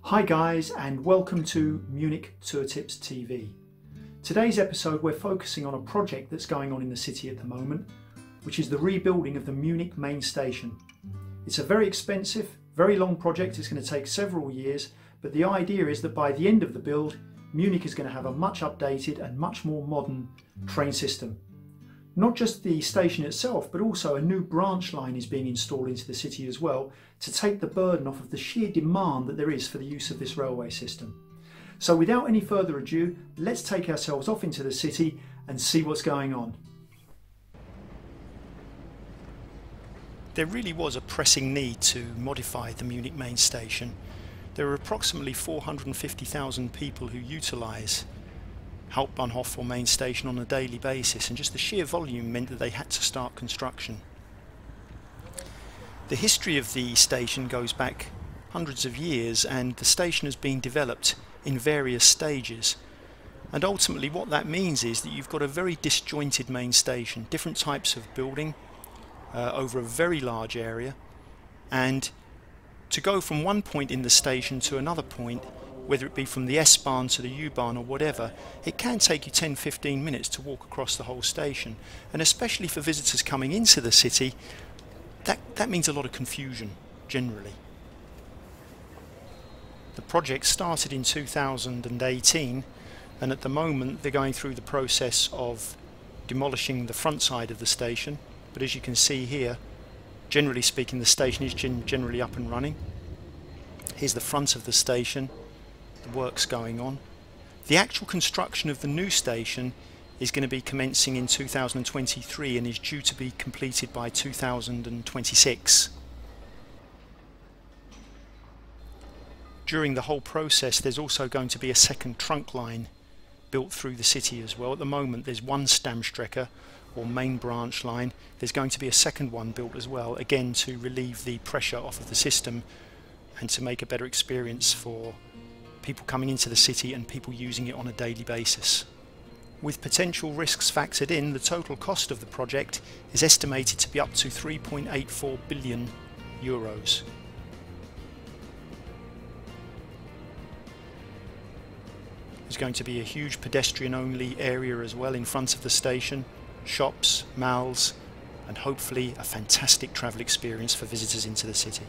Hi guys, and welcome to Munich Tour Tips TV. Today's episode we're focusing on a project that's going on in the city at the moment, which is the rebuilding of the Munich Main Station. It's a very expensive, very long project. It's going to take several years, but the idea is that by the end of the build, Munich is going to have a much updated and much more modern train system. Not just the station itself, but also a new branch line is being installed into the city as well to take the burden off of the sheer demand that there is for the use of this railway system. So without any further ado, let's take ourselves off into the city and see what's going on. There really was a pressing need to modify the Munich Main Station. There are approximately 450,000 people who utilise Hauptbahnhof or main station on a daily basis, and just the sheer volume meant that they had to start construction. The history of the station goes back hundreds of years, and the station has been developed in various stages, and ultimately what that means is that you've got a very disjointed main station, different types of building over a very large area, and to go from one point in the station to another point, whether it be from the S-bahn to the u-bahn or whatever, it can take you 10-15 minutes to walk across the whole station. And especially for visitors coming into the city, that means a lot of confusion, generally. The project started in 2018, and at the moment they're going through the process of demolishing the front side of the station. But as you can see here, generally speaking, the station is generally up and running. Here's the front of the station. The work's going on. The actual construction of the new station is going to be commencing in 2023 and is due to be completed by 2026. During the whole process there's also going to be a second trunk line built through the city as well. At the moment there's one stamstrecke or main branch line. There's going to be a second one built as well, again to relieve the pressure off of the system and to make a better experience for people coming into the city and people using it on a daily basis. With potential risks factored in, the total cost of the project is estimated to be up to 3.84 billion euros. There's going to be a huge pedestrian-only area as well in front of the station, shops, malls, and hopefully a fantastic travel experience for visitors into the city.